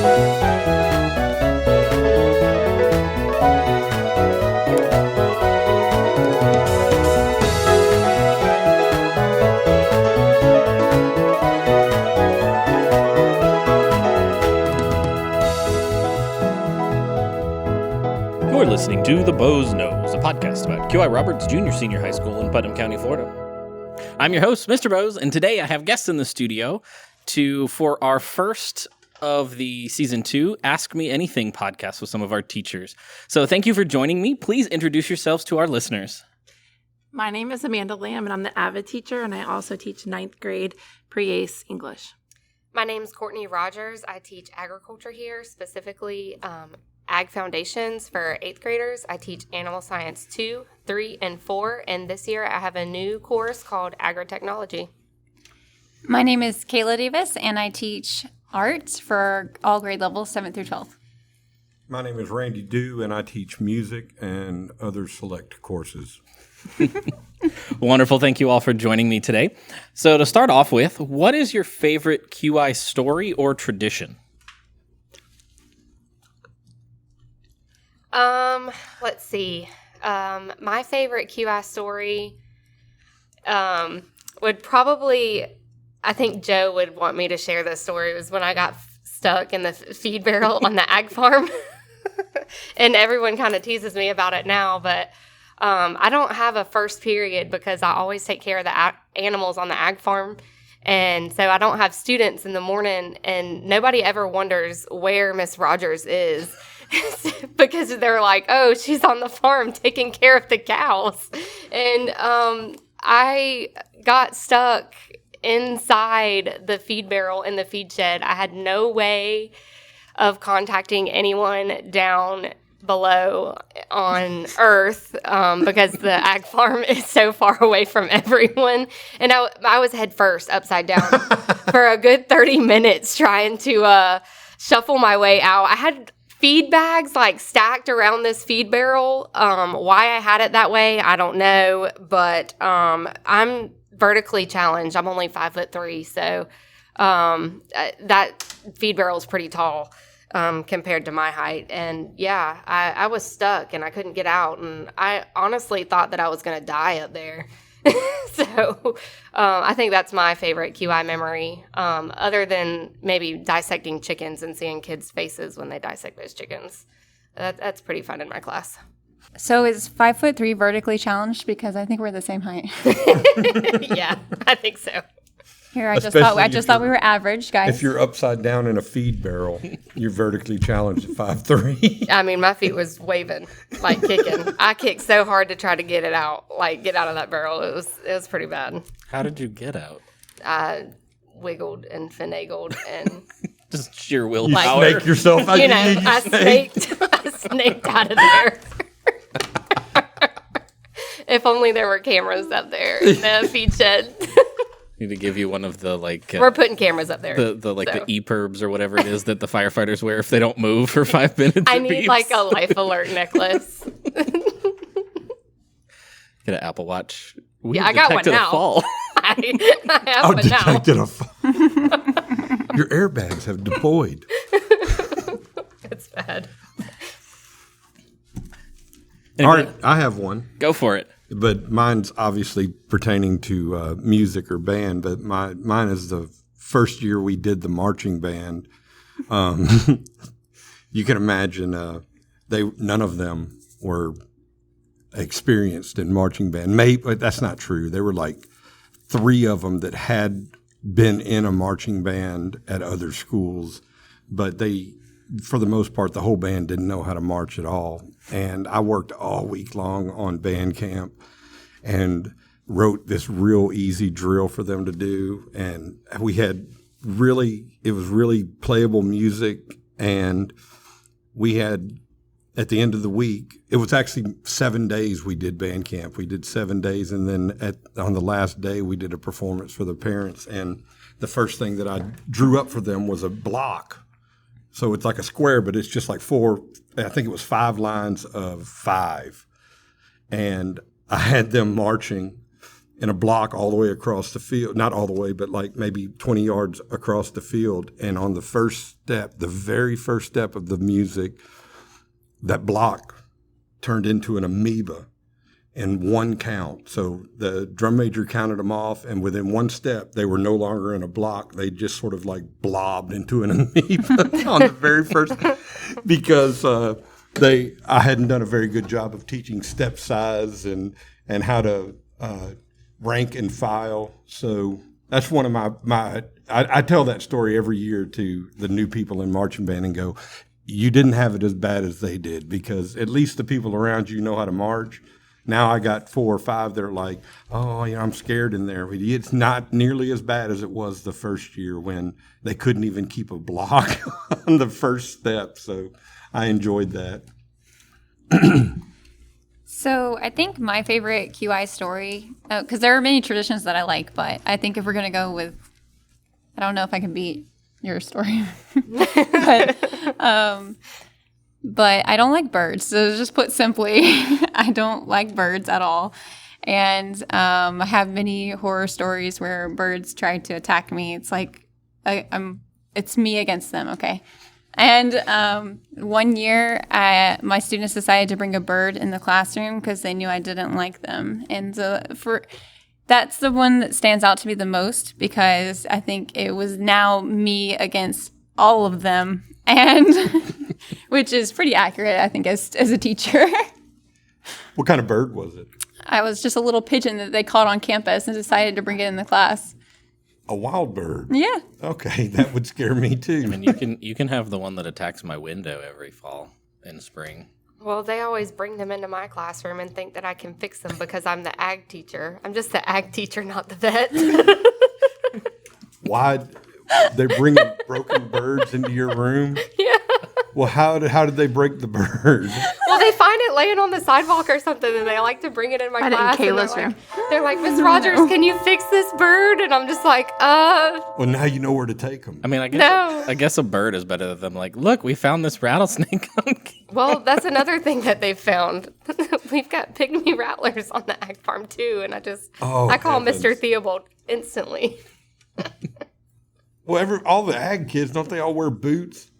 You're listening to The Bo's Nose, a podcast about QI Roberts Junior Senior High School in Putnam County, Florida. I'm your host, Mr. Bose, and today I have guests in the studio for our first of the Season 2 Ask Me Anything podcast with some of our teachers. So thank you for joining me. Please introduce yourselves to our listeners. My name is Amanda Lamb, and I'm the AVID teacher, and I also teach 9th grade pre-ACE English. My name is Courtney Rogers. I teach agriculture here, specifically Ag Foundations for 8th graders. I teach Animal Science 2, 3, and 4, and this year I have a new course called Agritechnology. My name is Kayla Davis, and I teach art for all grade levels 7th through 12th. My name is Randy Dew, and I teach music and other select courses. Wonderful. Thank you all for joining me today. So to start off with, what is your favorite QI story or tradition? Let's see. My favorite QI story would probably, I think Joe would want me to share this story, was when I got stuck in the feed barrel on the ag farm. And everyone kind of teases me about it now, but I don't have a first period because I always take care of the animals on the ag farm. And so I don't have students in the morning, and nobody ever wonders where Miss Rogers is. Because they're like, oh, she's on the farm taking care of the cows. And I got stuck inside the feed barrel in the feed shed. I had no way of contacting anyone down below on Earth because the ag farm is so far away from everyone. And I was head first, upside down, for a good 30 minutes trying to shuffle my way out. I had feed bags like stacked around this feed barrel. Why I had it that way, I don't know, but I'm vertically challenged. I'm only 5'3", so that feed barrel is pretty tall compared to my height. And yeah, I was stuck and I couldn't get out, and I honestly thought that I was going to die up there. So I think that's my favorite QI memory, other than maybe dissecting chickens and seeing kids' faces when they dissect those chickens. That's pretty fun in my class. So is 5'3" vertically challenged? Because I think we're the same height. Yeah, I think so. Here, I just thought we were average, guys. If you're upside down in a feed barrel, you're vertically challenged at 5'3". I mean, my feet was waving, like kicking. I kicked so hard to try to get it out, like get out of that barrel. It was pretty bad. How did you get out? I wiggled and finagled and just sheer willpower. You snake yourself out. I snaked out of there. If only there were cameras up there in the feed shed. Need to give you one of the we're putting cameras up there. The EPIRBs or whatever it is that the firefighters wear if they don't move for 5 minutes. I need like a life alert necklace. Get an Apple Watch. Yeah, I got one now. A fall. I have one detected a fall. Your airbags have deployed. It's bad. All right, I have one. Go for it. But mine's obviously pertaining to music or band. But mine is the first year we did the marching band. You can imagine none of them were experienced in marching band. But that's not true. There were like 3 of them that had been in a marching band at other schools, but they, for the most part, the whole band didn't know how to march at all. And I worked all week long on band camp and wrote this real easy drill for them to do. And we had it was really playable music. And we had, at the end of the week, it was actually 7 days we did band camp. We did 7 days. And then on the last day, we did a performance for the parents. And the first thing that I drew up for them was a block. So it's like a square, but it's just like 5 lines of 5. And I had them marching in a block all the way across the field. Not all the way, but like maybe 20 yards across the field. And on the first step, the very first step of the music, that block turned into an amoeba in one count. So the drum major counted them off, and within one step, they were no longer in a block. They just sort of like blobbed into an amoeba on the very first, because I hadn't done a very good job of teaching step size and how to rank and file. So that's one of I tell that story every year to the new people in marching band and go, you didn't have it as bad as they did, because at least the people around you know how to march. Now I got 4 or 5 that are like, oh, I'm scared in there. But it's not nearly as bad as it was the first year when they couldn't even keep a block on the first step. So I enjoyed that. So I think my favorite QI story, because there are many traditions that I like, but I think if we're going to go with, I don't know if I can beat your story, but I don't like birds. So just put simply, I don't like birds at all. And I have many horror stories where birds try to attack me. It's like, it's me against them, okay? And one year, my students decided to bring a bird in the classroom because they knew I didn't like them. And so that's the one that stands out to me the most, because I think it was now me against all of them, and which is pretty accurate, I think, as a teacher. What kind of bird was it? I was just a little pigeon that they caught on campus and decided to bring it in the class. A wild bird? Yeah. Okay, that would scare me too. I mean, you can have the one that attacks my window every fall and spring. Well, they always bring them into my classroom and think that I can fix them because I'm the ag teacher. I'm just the ag teacher, not the vet. Why? They're bringing broken birds into your room? Yeah. Well, how did they break the bird? Well, they find it laying on the sidewalk or something, and they like to bring it in my class. In Kayla's room. They're like, Miss Rogers, can you fix this bird? And I'm just like, Well, now you know where to take them. I mean, I guess a bird is better than like, look, we found this rattlesnake. Well, that's another thing that they've found. We've got pygmy rattlers on the ag farm too, and I call heavens. Mr. Theobald instantly. Well, all the ag kids, don't they all wear boots?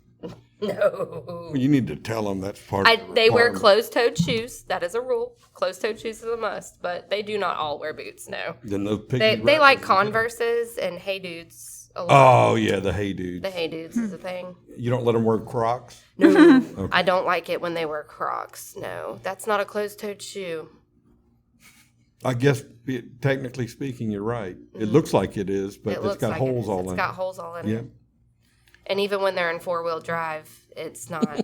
No. Well, you need to tell them that's part of the They wear requirement. closed-toed shoes. That is a rule. Closed-toed shoes is a must, but they do not all wear boots, no. Then those They pygmy like rattlers- Converses and Hey Dudes a lot. Oh, yeah, the Hey Dudes. The Hey Dudes is a thing. You don't let them wear Crocs? No, I don't like it when they wear Crocs. No, that's not a closed-toed shoe. I guess, technically speaking, you're right. It looks like it is, but it's got holes all in it. It's got holes all in Yeah. it. And even when they're in 4-wheel drive, it's not.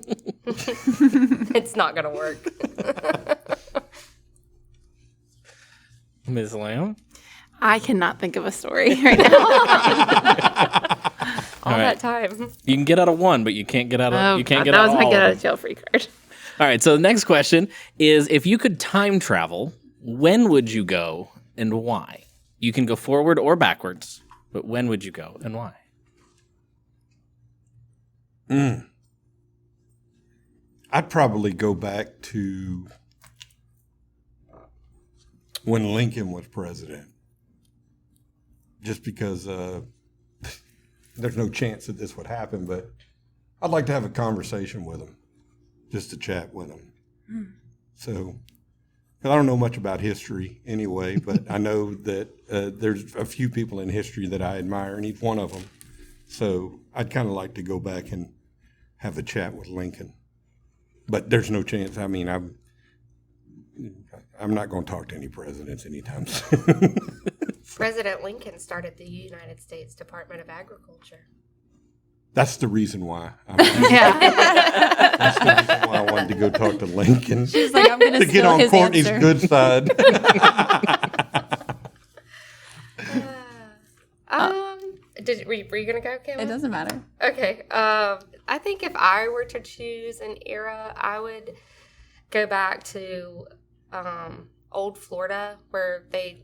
It's not going to work. Ms. Lamb? I cannot think of a story right now. All right. that time. You can get out of one, but you can't get out of Oh, you can't God, get that out was of my all get of out them. of jail free card. All right, so the next question is, if you could time travel, when would you go and why? You can go forward or backwards, but when would you go and why? I'd probably go back to when Lincoln was president, just because there's no chance that this would happen, but I'd like to have a conversation with him, just to chat with him. So, 'cause I don't know much about history anyway, but I know that there's a few people in history that I admire, and he's one of them. So I'd kind of like to go back and have a chat with Lincoln. But there's no chance. I mean, I'm not going to talk to any presidents anytime soon. President Lincoln started the United States Department of Agriculture. That's the reason why. Yeah. That's the reason why I wanted to go talk to Lincoln. She's like, I'm going To to get steal on his Courtney's answer. good side. Were you going to go, Kim? It doesn't matter. Okay. I think if I were to choose an era, I would go back to old Florida, where they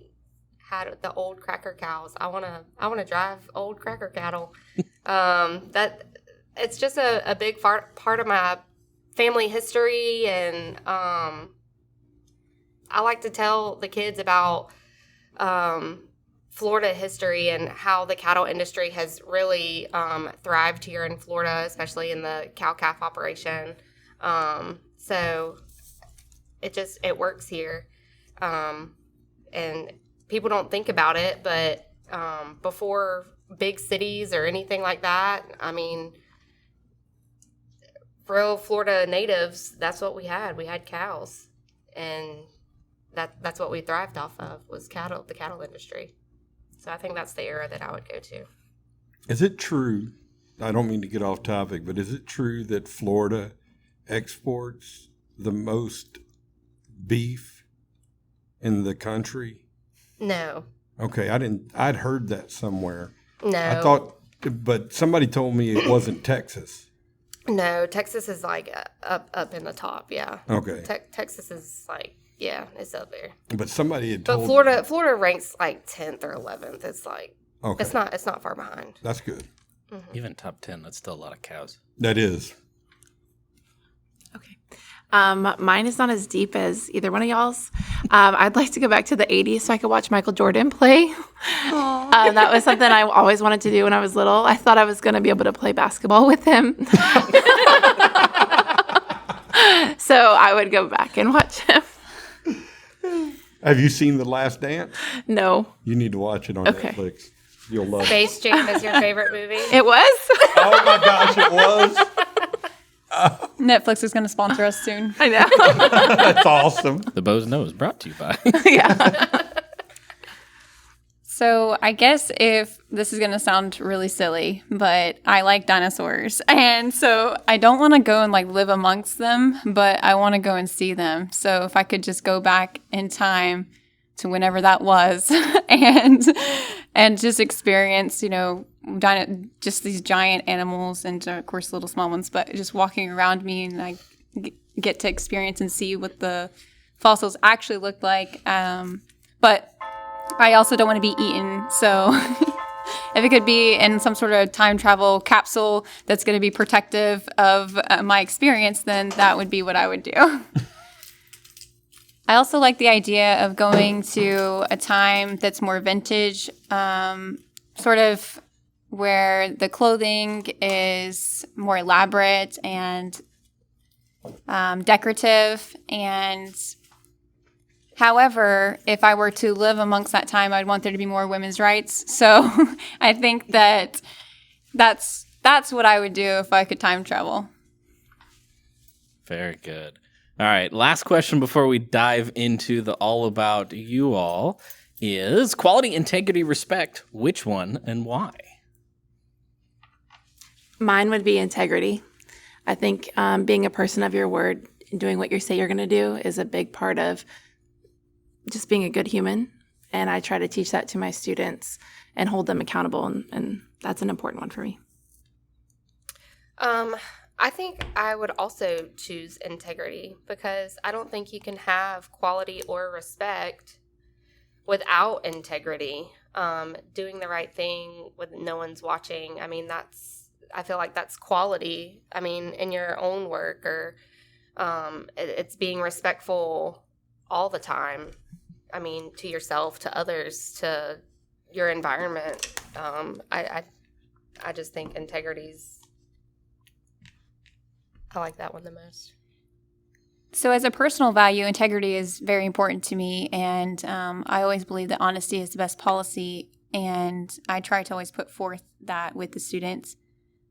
had the old cracker cows. I wanna drive old cracker cattle. That it's just a big part of my family history, and I like to tell the kids about Florida history and how the cattle industry has really thrived here in Florida, especially in the cow-calf operation. So it works here. And people don't think about it, but before big cities or anything like that, I mean, real Florida natives, that's what we had. We had cows, and that's what we thrived off of, was the cattle industry. So I think that's the era that I would go to. Is it true, I don't mean to get off topic, but is it true that Florida exports the most beef in the country? No. Okay, I'd heard that somewhere. No. I thought, but somebody told me it wasn't Texas. No, Texas is like up in the top, yeah. Okay. Texas is like, yeah, it's up there. But somebody had But told Florida ranks like 10th or 11th. It's like, okay. it's not far behind. That's good. Mm-hmm. Even top 10, that's still a lot of cows. That is. Okay. Mine is not as deep as either one of y'all's. I'd like to go back to the 80s so I could watch Michael Jordan play. That was something I always wanted to do when I was little. I thought I was going to be able to play basketball with him. So I would go back and watch him. Have you seen The Last Dance? No. You need to watch it on Okay. Netflix. You'll love it. Space Jam is your favorite movie? It was? Oh my gosh, it was. Netflix is going to sponsor us soon. I know. That's awesome. The Bo's Nose brought to you by. Yeah. So I guess if this is going to sound really silly, but I like dinosaurs. And so I don't want to go and like live amongst them, but I want to go and see them. So if I could just go back in time to whenever that was and just experience, just these giant animals and of course little small ones, but just walking around me and I get to experience and see what the fossils actually look like. But I also don't want to be eaten, so if it could be in some sort of time travel capsule that's going to be protective of my experience, then that would be what I would do. I also like the idea of going to a time that's more vintage, sort of where the clothing is more elaborate and decorative. And however, if I were to live amongst that time, I'd want there to be more women's rights. So I think that's what I would do if I could time travel. Very good. All right, last question before we dive into the all about you all is quality, integrity, respect. Which one and why? Mine would be integrity. I think being a person of your word and doing what you say you're going to do is a big part of just being a good human. And I try to teach that to my students and hold them accountable. And that's an important one for me. I think I would also choose integrity because I don't think you can have quality or respect without integrity. Doing the right thing with no one's watching. I mean, I feel like that's quality. I mean, in your own work or it's being respectful all the time. I mean, to yourself, to others, to your environment. I just think integrity's. I like that one the most. So as a personal value, integrity is very important to me. And I always believe that honesty is the best policy. And I try to always put forth that with the students.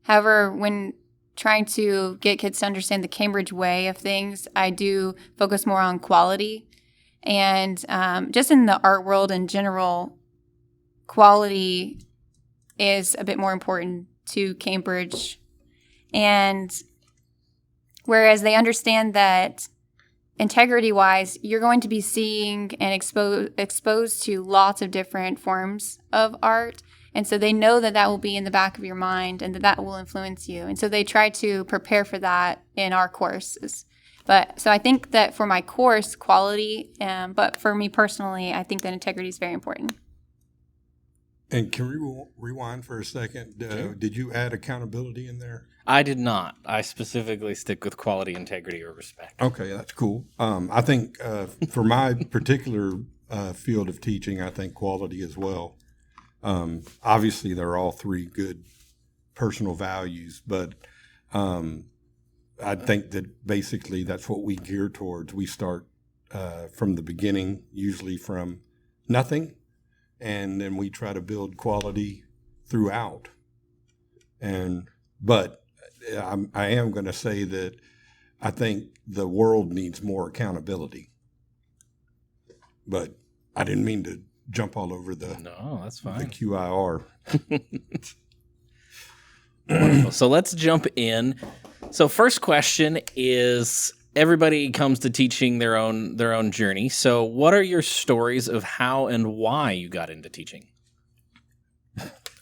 However, when trying to get kids to understand the Cambridge way of things, I do focus more on quality. And just in the art world in general, quality is a bit more important to Cambridge. And whereas they understand that integrity-wise, you're going to be seeing and exposed to lots of different forms of art. And so they know that will be in the back of your mind and that will influence you. And so they try to prepare for that in our courses. So I think that for my course, quality, but for me personally, I think that integrity is very important. And can we rewind for a second? Sure. Did you add accountability in there? I did not. I specifically stick with quality, integrity, or respect. Okay, that's cool. I think for my particular field of teaching, I think quality as well. Obviously, they're all three good personal values, but I think that basically that's what we gear towards. We start from the beginning, usually from nothing, and then we try to build quality throughout. But I am going to say that I think the world needs more accountability. But I didn't mean to jump all over No, that's the fine. QIR. Wonderful. So let's jump in. So first question is, everybody comes to teaching their own journey. So what are your stories of how and why you got into teaching?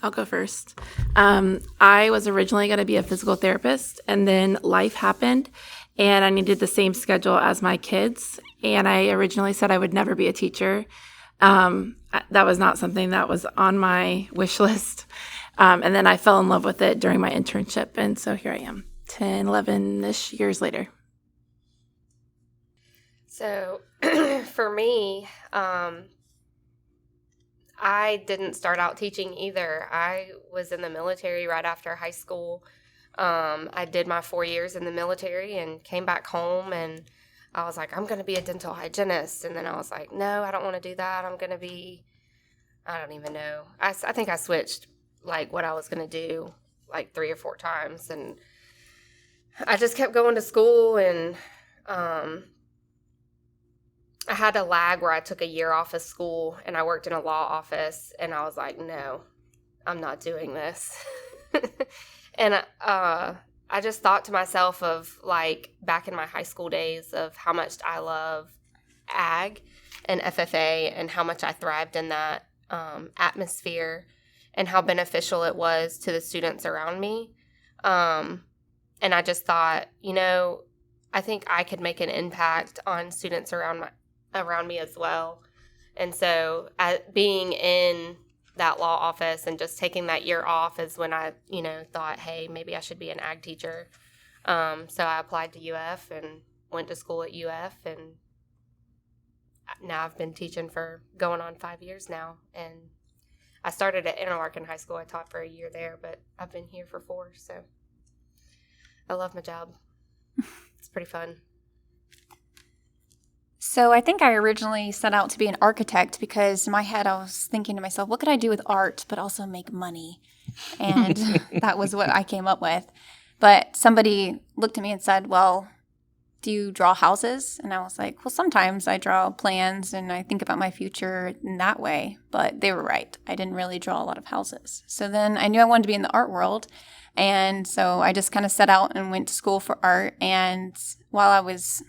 I'll go first. I was originally going to be a physical therapist, and then life happened, and I needed the same schedule as my kids. And I originally said I would never be a teacher. That was not something that was on my wish list. And then I fell in love with it during my internship. And so here I am, 10, 11-ish years later. So for me, I didn't start out teaching either. I was in the military right after high school. I did my 4 years in the military and came back home, and I was like, I'm going to be a dental hygienist. And then I was like, no, I don't want to do that. I'm going to be, I don't even know. I think I switched like what I was going to do like 3 or 4 times. And I just kept going to school, and I had a lag where I took a year off of school and I worked in a law office, and I was like, no, I'm not doing this. And I just thought to myself of like back in my high school days of how much I love ag and FFA and how much I thrived in that atmosphere and how beneficial it was to the students around me. And I just thought, I think I could make an impact on students around me as well. And so being in that law office and just taking that year off is when I, thought, hey, maybe I should be an ag teacher. So I applied to UF and went to school at UF, and now I've been teaching for going on 5 years now. And I started at Interlaken High School. I taught for a year there, but I've been here for 4, so I love my job. It's pretty fun. So I think I originally set out to be an architect because in my head I was thinking to myself, what could I do with art but also make money? And that was what I came up with. But somebody looked at me and said, well, do you draw houses? And I was like, well, sometimes I draw plans and I think about my future in that way. But they were right. I didn't really draw a lot of houses. So then I knew I wanted to be in the art world. And so I just kind of set out and went to school for art. And while I was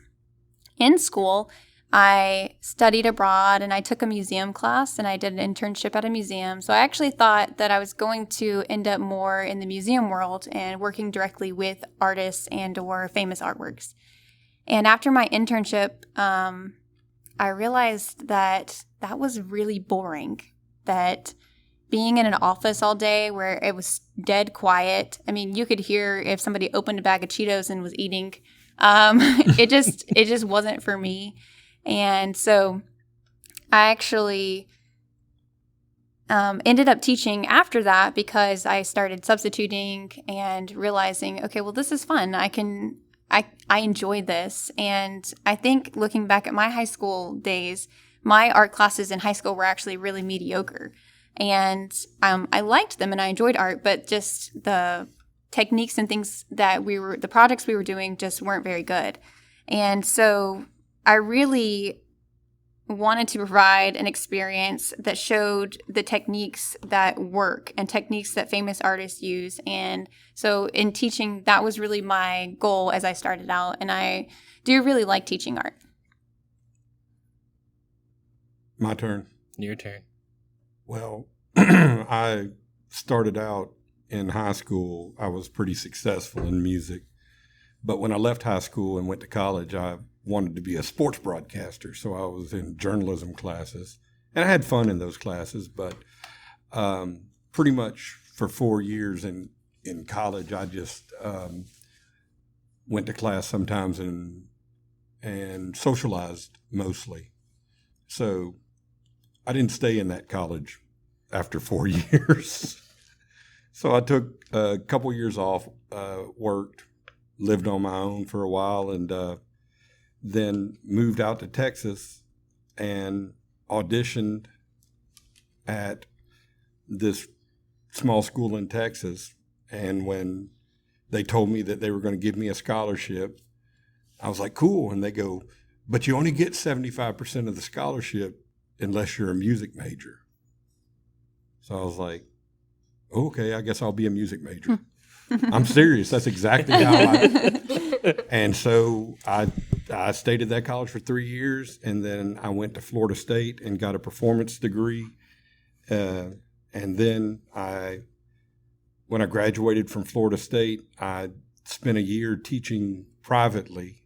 in school, I studied abroad and I took a museum class and I did an internship at a museum. So I actually thought that I was going to end up more in the museum world and working directly with artists and or famous artworks. And after my internship, I realized that was really boring, that being in an office all day where it was dead quiet. I mean, you could hear if somebody opened a bag of Cheetos and was eating. It just wasn't for me. And so I actually ended up teaching after that because I started substituting and realizing, okay, well, this is fun. I enjoyed this. And I think looking back at my high school days, my art classes in high school were actually really mediocre. And I liked them and I enjoyed art, but just the techniques and things the projects we were doing just weren't very good. And so I really wanted to provide an experience that showed the techniques that work and techniques that famous artists use. And so in teaching, that was really my goal as I started out. And I do really like teaching art. My turn. Your turn. Well, I started out in high school. I was pretty successful in music. But when I left high school and went to college, I wanted to be a sports broadcaster. So I was in journalism classes. And I had fun in those classes. But pretty much for 4 years in college, I just went to class sometimes and socialized mostly. So I didn't stay in that college after 4 years. So I took a couple years off, worked, lived on my own for a while, and then moved out to Texas and auditioned at this small school in Texas. And when they told me that they were going to give me a scholarship, I was like, cool. And they go, but you only get 75% of the scholarship unless you're a music major. So I was like, okay, I guess I'll be a music major. I'm serious. That's exactly how and so I stayed at that college for 3 years, and then I went to Florida State and got a performance degree. And then when I graduated from Florida State, I spent a year teaching privately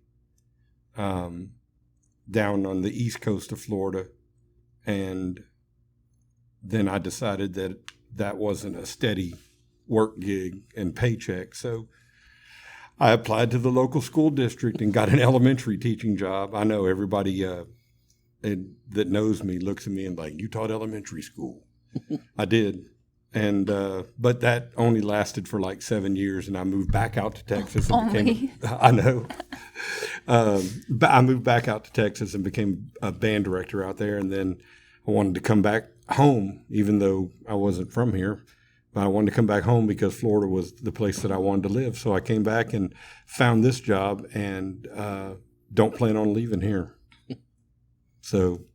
down on the east coast of Florida. And then I decided that that wasn't a steady work gig and paycheck. So I applied to the local school district and got an elementary teaching job. I know everybody that knows me looks at me and like, you taught elementary school. I did. And but that only lasted for like 7 years, and I moved back out to Texas. And I know. But I moved back out to Texas and became a band director out there. And then I wanted to come back home, even though I wasn't from here. But I wanted to come back home because Florida was the place that I wanted to live. So I came back and found this job, and don't plan on leaving here. So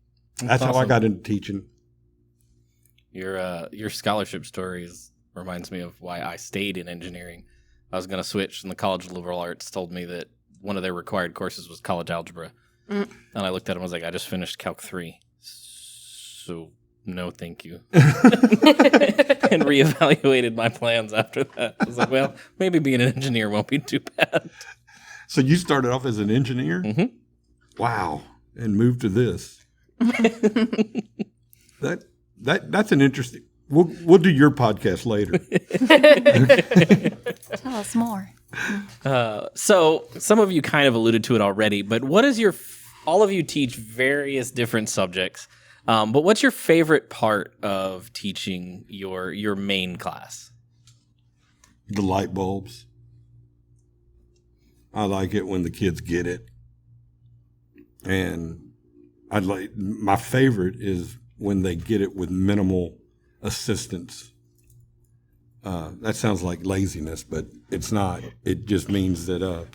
that's awesome. How I got into teaching. Your scholarship stories reminds me of why I stayed in engineering. I was going to switch, and the College of Liberal Arts told me that one of their required courses was college algebra. And I looked at them and was like, I just finished Calc 3. So no, thank you. And reevaluated my plans after that. I was like, well, maybe being an engineer won't be too bad. So you started off as an engineer? Mm-hmm. Wow. And moved to this. That's an interesting. We'll do your podcast later. Tell us more. So some of you kind of alluded to it already, but what is all of you teach various different subjects, but what's your favorite part of teaching your main class? The light bulbs. I like it when the kids get it. And my favorite is when they get it with minimal assistance. That sounds like laziness, but it's not. It just means that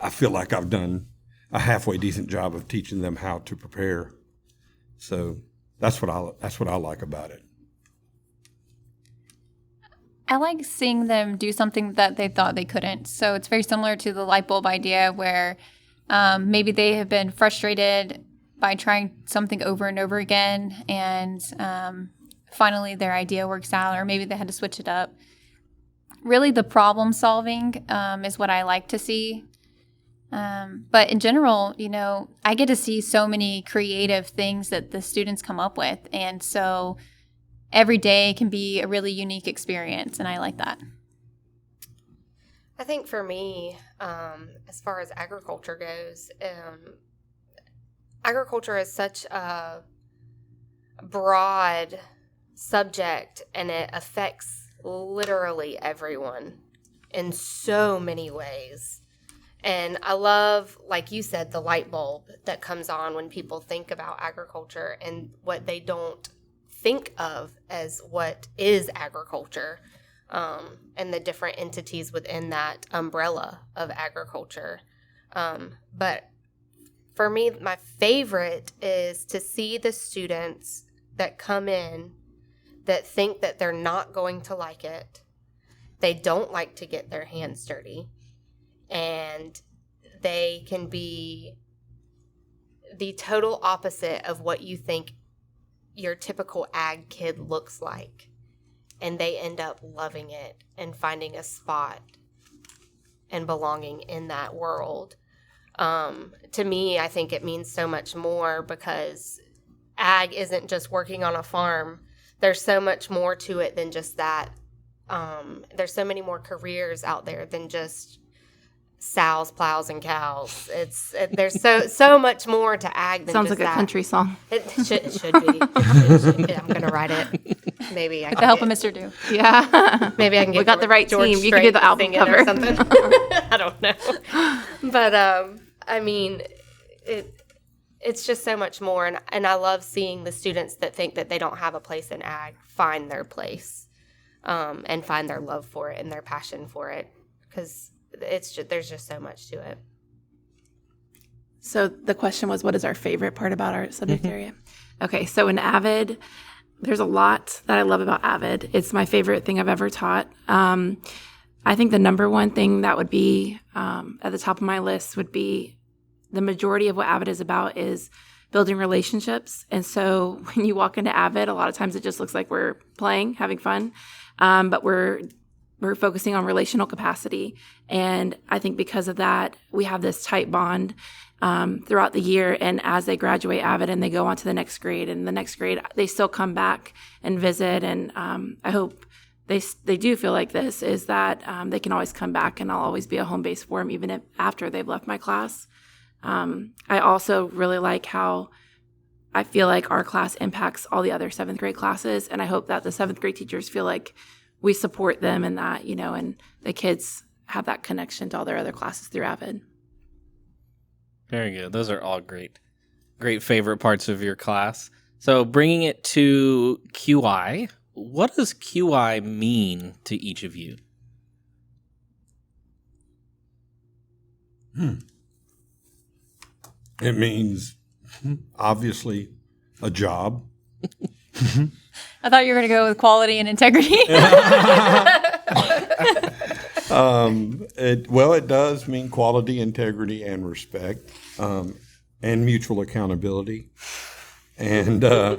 I feel like I've done a halfway decent job of teaching them how to prepare. So that's what I like about it. I like seeing them do something that they thought they couldn't. So it's very similar to the light bulb idea where maybe they have been frustrated by trying something over and over again, and finally their idea works out, or maybe they had to switch it up. Really, the problem solving is what I like to see. But in general, I get to see so many creative things that the students come up with, and so every day can be a really unique experience, and I like that. I think for me, as far as agriculture goes, agriculture is such a broad subject, and it affects literally everyone in so many ways. And I love, like you said, the light bulb that comes on when people think about agriculture and what they don't think of as what is agriculture, and the different entities within that umbrella of agriculture. But for me, my favorite is to see the students that come in that think that they're not going to like it. They don't like to get their hands dirty. And they can be the total opposite of what you think your typical ag kid looks like. And they end up loving it and finding a spot and belonging in that world. To me, I think it means so much more because ag isn't just working on a farm. There's so much more to it than just that. There's so many more careers out there than just sows, plows, and cows. There's so much more to ag than Sounds just like a that. country song. It should be. It should be. I'm gonna write it. Maybe I With can the help of get- Mr. Do. Yeah. Maybe I can get. We got the right George team. You can do Strait the to album sing it or cover. something. I don't know. But I mean, it's just so much more, and I love seeing the students that think that they don't have a place in ag find their place, and find their love for it and their passion for it, because there's just so much to it. So the question was, what is our favorite part about our subject area? Okay, so in Avid, there's a lot that I love about Avid. It's my favorite thing I've ever taught. I think the number one thing that would be at the top of my list would be the majority of what Avid is about is building relationships. And so when you walk into Avid, a lot of times it just looks like we're playing, having fun, but we're focusing on relational capacity. And I think because of that, we have this tight bond throughout the year. And as they graduate Avid and they go on to the next grade, and the next grade, they still come back and visit. And I hope they do feel like this, is that they can always come back, and I'll always be a home base for them, even if after they've left my class. I also really like how I feel like our class impacts all the other 7th grade classes. And I hope that the 7th grade teachers feel like we support them in that, and the kids have that connection to all their other classes through Avid. Very good. Those are all great favorite parts of your class. So bringing it to QI, what does QI mean to each of you? It means, obviously, a job. I thought you were going to go with quality and integrity. It does mean quality, integrity, and respect, and mutual accountability. And to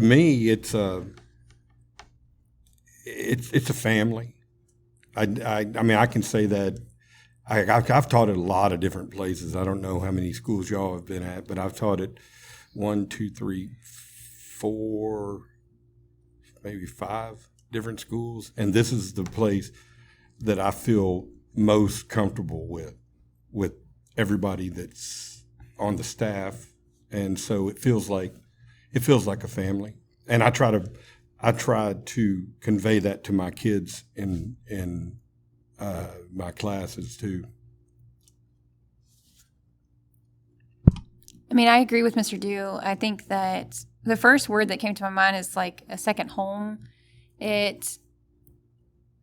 me, it's a family. I mean, I can say that. I've taught at a lot of different places. I don't know how many schools y'all have been at, but I've taught at 1, 2, 3, 4, maybe 5 different schools. And this is the place that I feel most comfortable with everybody that's on the staff. And so it feels like a family. And I try to convey that to my kids in my classes too. I mean, I agree with Mr. Dew. I think that the first word that came to my mind is like a second home. This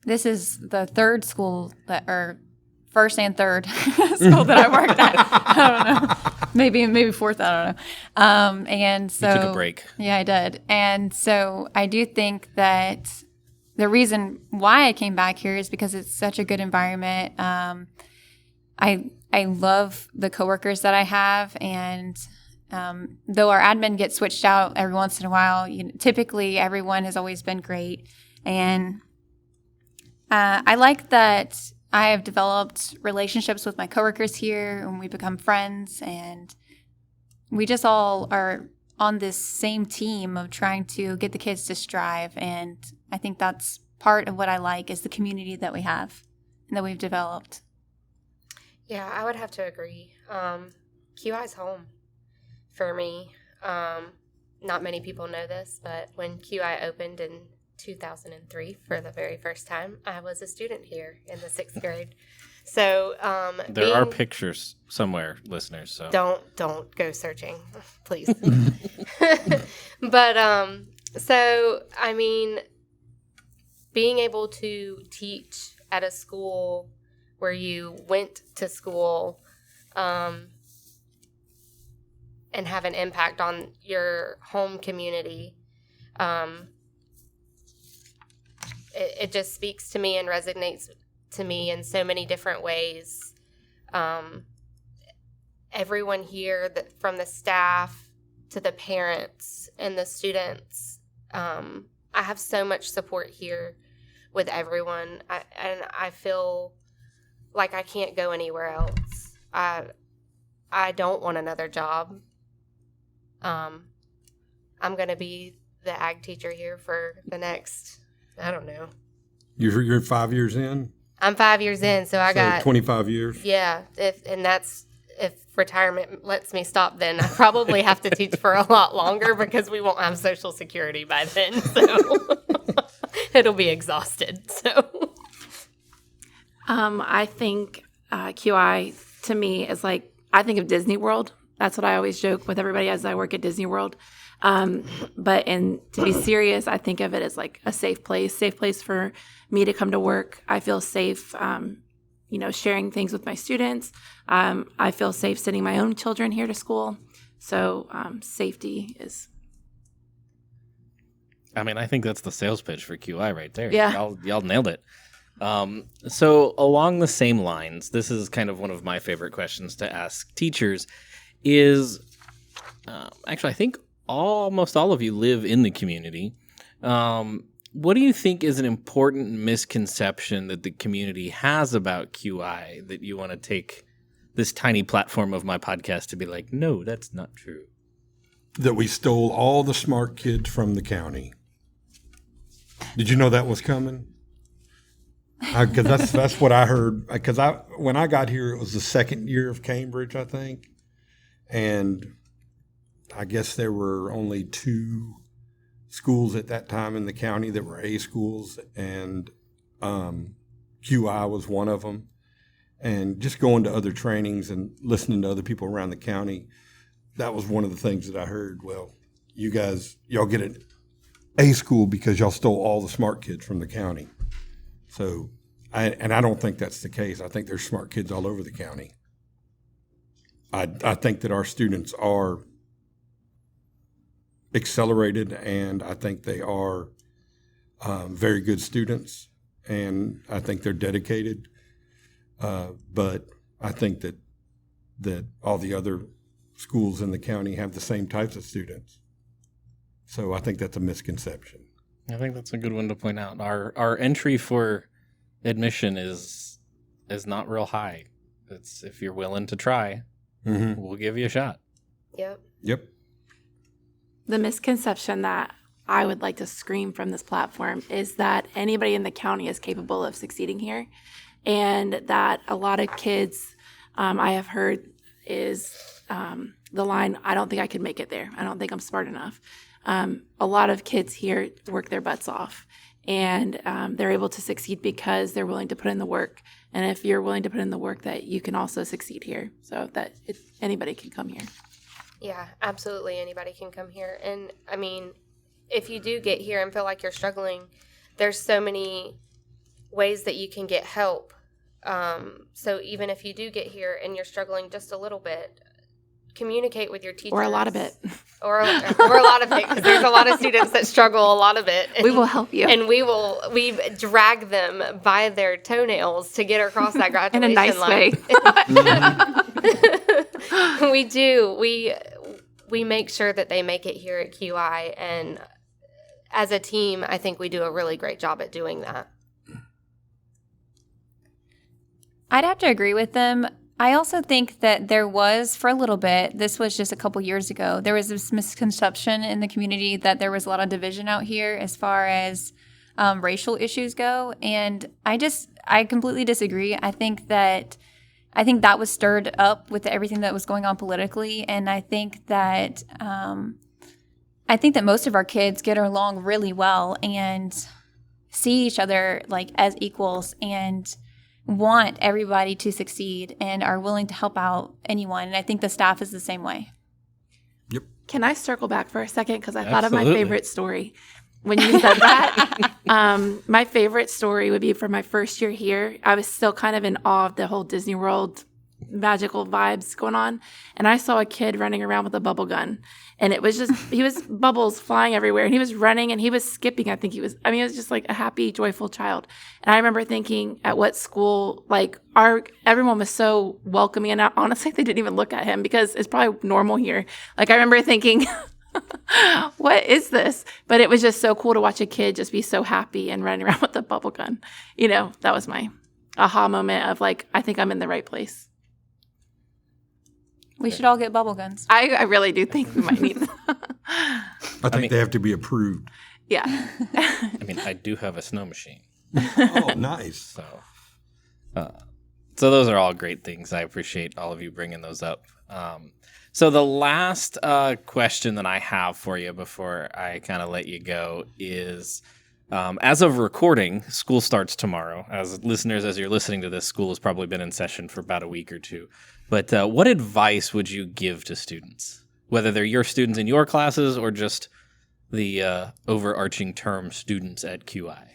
is the third school or first and third school that I worked at. I don't know. Maybe fourth, I don't know. And so You took a break. Yeah, I did. And so I do think that the reason why I came back here is because it's such a good environment. I love the coworkers that I have, and though our admin gets switched out every once in a while, typically everyone has always been great. And I like that I have developed relationships with my coworkers here, and we become friends, and we just all are on this same team of trying to get the kids to strive. And I think that's part of what I like, is the community that we have and that we've developed. Yeah, I would have to agree. QI's home for me. Not many people know this, but when QI opened in 2003 for the very first time, I was a student here in the 6th grade. So There are pictures somewhere, listeners. So don't go searching, please. But so I mean, being able to teach at a school where you went to school and have an impact on your home community, it just speaks to me and resonates to me in so many different ways. Everyone here, from the staff to the parents and the students, I have so much support here with everyone, and I feel like I can't go anywhere else. I don't want another job. I'm going to be the ag teacher here for the next I don't know. You're 5 years in? I'm 5 years in, so I got 25 years. Yeah, if retirement lets me stop, then I probably have to teach for a lot longer because we won't have Social Security by then. So it'll be exhausted. So I think QI to me is like, I think of Disney World. That's what I always joke with everybody as I work at Disney World. But to be serious, I think of it as like a safe place for me to come to work. I feel safe, sharing things with my students. I feel safe sending my own children here to school. So safety is. I mean, I think that's the sales pitch for QI right there. Yeah. Y'all nailed it. So along the same lines, this is kind of one of my favorite questions to ask teachers is, actually, I think almost all of you live in the community. What do you think is an important misconception that the community has about QI that you want to take this tiny platform of my podcast to be like, no, that's not true? That we stole all the smart kids from the county. Did you know that was coming? Because that's what I heard. Because when I got here, it was the second year of Cambridge, I think, and I guess there were only 2 schools at that time in the county that were A schools, and QI was one of them. And just going to other trainings and listening to other people around the county, that was one of the things that I heard. Well, y'all get an A school because y'all stole all the smart kids from the county. So, I don't think that's the case. I think there's smart kids all over the county. I think that our students are accelerated, and I think they are very good students, and I think they're dedicated. But I think that all the other schools in the county have the same types of students. So I think that's a misconception. I think that's a good one to point out. Our entry for admission is not real high. It's if you're willing to try, we'll give you a shot. Yep. The misconception that I would like to scream from this platform is that anybody in the county is capable of succeeding here, and that a lot of kids I have heard is the line, I don't think I could make it there. I don't think I'm smart enough. A lot of kids here work their butts off, and they're able to succeed because they're willing to put in the work. And if you're willing to put in the work, that you can also succeed here. So that anybody can come here. Yeah, absolutely. Anybody can come here. And I mean, if you do get here and feel like you're struggling, there's so many ways that you can get help. So even if you do get here and you're struggling just a little bit, communicate with your teachers. Or a lot of it. Or a lot of it, because there's a lot of students that struggle a lot of it. And, we will help you. And we drag them by their toenails to get across that graduation in a nice line. way. We do. We make sure that they make it here at QI, and as a team, I think we do a really great job at doing that. I'd have to agree with them. I also think that there was, for a little bit, this was just a couple years ago, there was this misconception in the community that there was a lot of division out here as far as racial issues go. And I completely disagree. I think that was stirred up with everything that was going on politically. And I think that most of our kids get along really well and see each other like as equals and want everybody to succeed and are willing to help out anyone. And I think the staff is the same way. Yep. Can I circle back for a second? Because I thought of my Absolutely. favorite story when you said that. My favorite story would be from my first year here. I was still kind of in awe of the whole Disney World magical vibes going on. And I saw a kid running around with a bubble gun. And it was just, he was bubbles flying everywhere. And he was running and he was skipping. It was just like a happy, joyful child. And I remember thinking at what school, like everyone was so welcoming. And honestly, they didn't even look at him because it's probably normal here. Like I remember thinking, what is this? But it was just so cool to watch a kid just be so happy and running around with a bubble gun. That was my aha moment of like, I think I'm in the right place. We should all get bubble guns. I really do think we might need them. I think they have to be approved. Yeah. I mean, I do have a snow machine. Oh, nice. So those are all great things. I appreciate all of you bringing those up. So the last question that I have for you before I kind of let you go is, as of recording, school starts tomorrow. As listeners, as you're listening to this, school has probably been in session for about a week or two. But what advice would you give to students, whether they're your students in your classes or just the overarching term students at QI?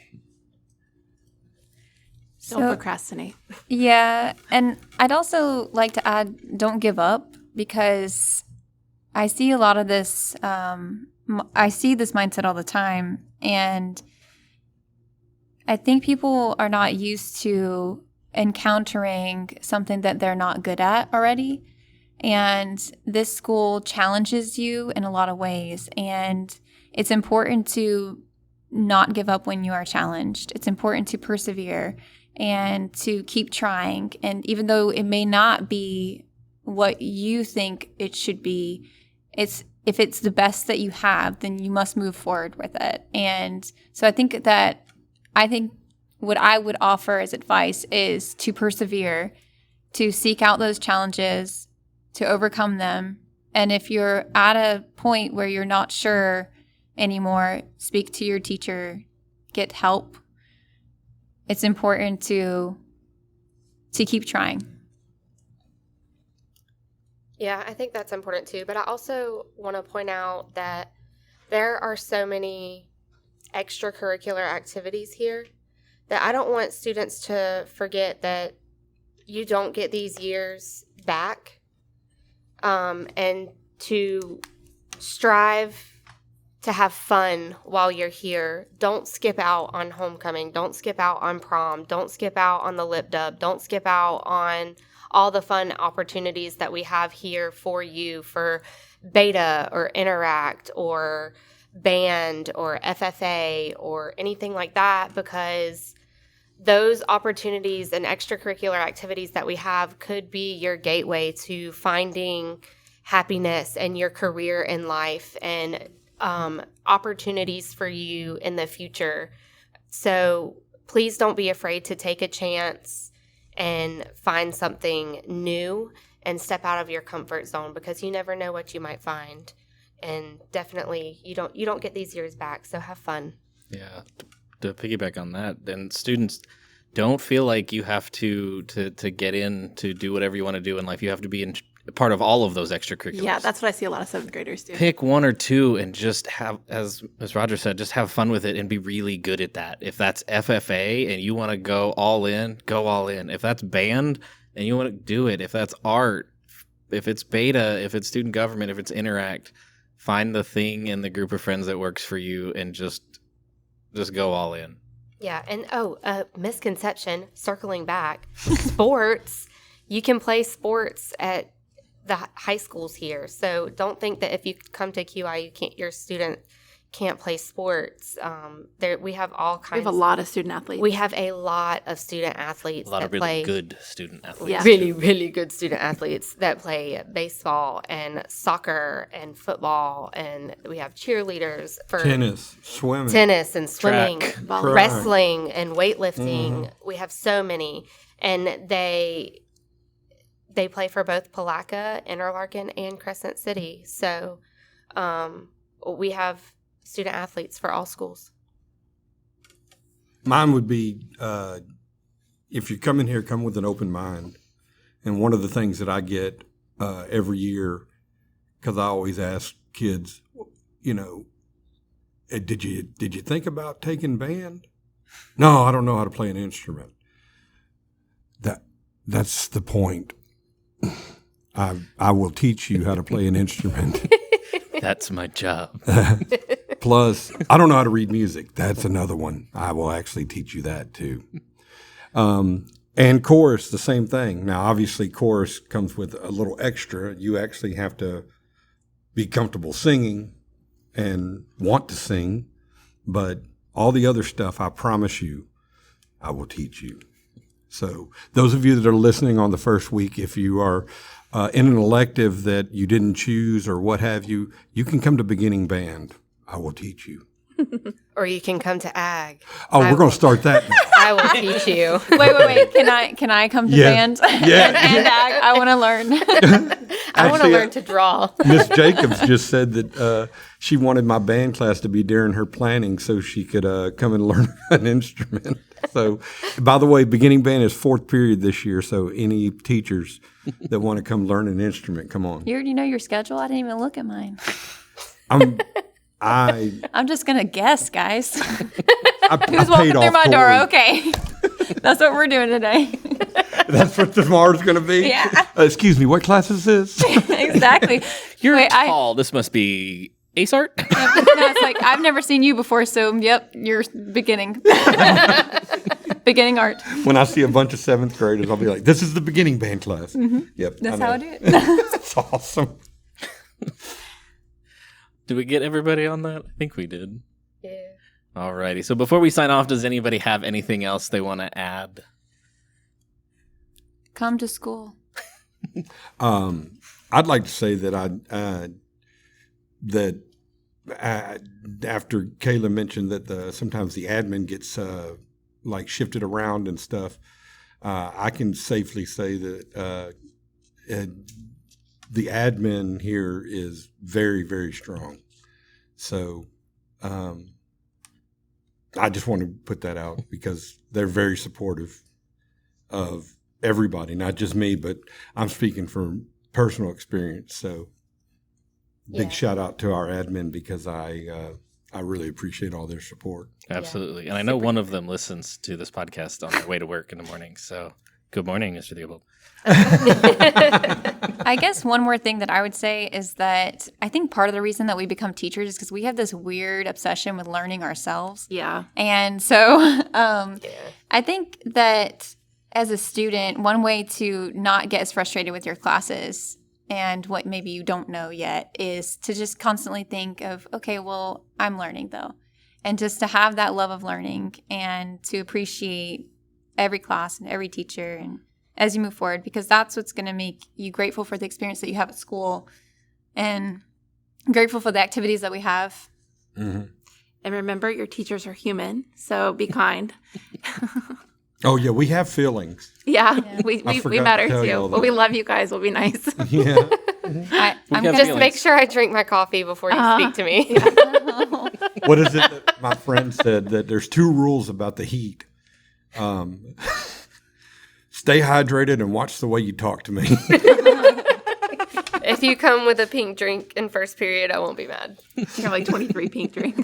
Don't procrastinate. Yeah, and I'd also like to add, don't give up, because I see a lot of this, I see this mindset all the time, and I think people are not used to encountering something that they're not good at already, and this school challenges you in a lot of ways, and it's important to not give up when you are challenged. It's important to persevere and to keep trying. And even though it may not be what you think it should be, if it's the best that you have, then you must move forward with it. And so I think what I would offer as advice is to persevere, to seek out those challenges, to overcome them. And if you're at a point where you're not sure anymore, speak to your teacher, get help. It's important to keep trying. Yeah, I think that's important too. But I also want to point out that there are so many extracurricular activities here that I don't want students to forget that you don't get these years back, and to strive to have fun while you're here. Don't skip out on homecoming. Don't skip out on prom. Don't skip out on the lip dub. Don't skip out on all the fun opportunities that we have here for you for beta or interact or band or FFA or anything like that, because those opportunities and extracurricular activities that we have could be your gateway to finding happiness and your career in life and opportunities for you in the future. So please don't be afraid to take a chance and find something new and step out of your comfort zone, because you never know what you might find. And definitely you don't get these years back, so have fun. Yeah. To piggyback on that, then students, don't feel like you have to get in to do whatever you want to do in life. You have to be part of all of those extracurriculars. Yeah, that's what I see a lot of 7th graders do. Pick one or two and just have, as Roger said, just have fun with it and be really good at that. If that's FFA and you want to go all in, go all in. If that's band and you want to do it, if that's art, if it's beta, if it's student government, if it's interact, find the thing in the group of friends that works for you and just go all in. Yeah, and misconception, circling back, sports, you can play sports at the high schools here. So don't think that if you come to QI, your student can't play sports. We have all kinds. We have a lot of student athletes. We have a lot of student athletes. A lot that of really play, good student athletes. Yeah. really, really good student athletes that play baseball and soccer and football, and we have cheerleaders for Tennis, swimming. tennis and swimming, Track. Volleyball. wrestling and weightlifting. We have so many, and they play for both Palaca, Interlaken, and Crescent City. So we have student athletes for all schools. Mine would be, if you come in here, come with an open mind. And one of the things that I get every year, because I always ask kids, did you think about taking band? No, I don't know how to play an instrument. That's the point. I will teach you how to play an instrument. That's my job. Plus, I don't know how to read music. That's another one. I will actually teach you that too. And chorus, the same thing. Now, obviously, chorus comes with a little extra. You actually have to be comfortable singing and want to sing. But all the other stuff, I promise you, I will teach you. So those of you that are listening on the first week, if you are in an elective that you didn't choose or what have you, you can come to beginning band. I will teach you. Or you can come to ag. Oh, we're going to start that. I will teach you. Wait. Can I come to Yeah. band? Yeah. and ag? I want to learn. I want to Actually, learn to draw. Miss Jacobs just said that she wanted my band class to be during her planning so she could come and learn an instrument. So, by the way, beginning band is 4th period this year. So, any teachers that want to come learn an instrument, come on. You already know your schedule? I didn't even look at mine. I'm just going to guess, guys. I Who's walking paid through off my Corey. door? Okay. That's what we're doing today. That's what tomorrow's going to be? Yeah. Excuse me, what class is this? Exactly. You're Wait, tall. This must be Ace Art? No, it's like, I've never seen you before, so yep, you're beginning. Beginning art. When I see a bunch of 7th graders, I'll be like, this is the beginning band class. Yep. That's how I do it. It's awesome. Did we get everybody on that? I think we did. Yeah. Alrighty. So before we sign off, does anybody have anything else they want to add? Come to school. I'd like to say that after Kayla mentioned that sometimes the admin gets like shifted around and stuff, I can safely say that the admin here is very, very strong. So I just want to put that out because they're very supportive of everybody, not just me, but I'm speaking from personal experience. So big shout out to our admin because I really appreciate all their support. Absolutely. And I know one of them listens to this podcast on their way to work in the morning. So good morning, Mr. Theobald. I guess one more thing that I would say is that I think part of the reason that we become teachers is because we have this weird obsession with learning ourselves. Yeah. And so I think that as a student, one way to not get as frustrated with your classes and what maybe you don't know yet is to just constantly think of, okay, well, I'm learning though. And just to have that love of learning and to appreciate every class and every teacher and as you move forward, because that's what's going to make you grateful for the experience that you have at school and grateful for the activities that we have. Mm-hmm. And remember, your teachers are human, so be kind. Oh, yeah, we have feelings. Yeah, we forgot matter to tell you all too. that. But we love you guys. We'll be nice. Yeah. I'm have gonna Just feelings. make sure I drink my coffee before you speak to me. What is it that my friend said? That there's 2 rules about the heat. Stay hydrated and watch the way you talk to me. If you come with a pink drink in first period, I won't be mad. You have like 23 pink drinks.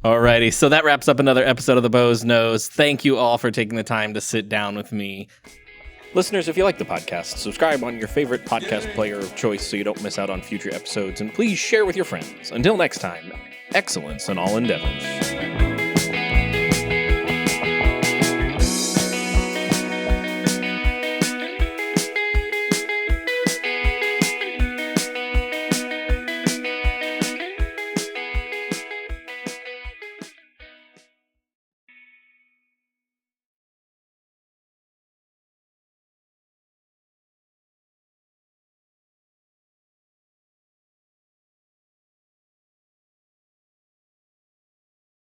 Alrighty, so that wraps up another episode of The Bows Knows. Thank you all for taking the time to sit down with me. Listeners, if you like the podcast, subscribe on your favorite podcast player of choice so you don't miss out on future episodes, and please share with your friends. Until next time, excellence in all endeavors.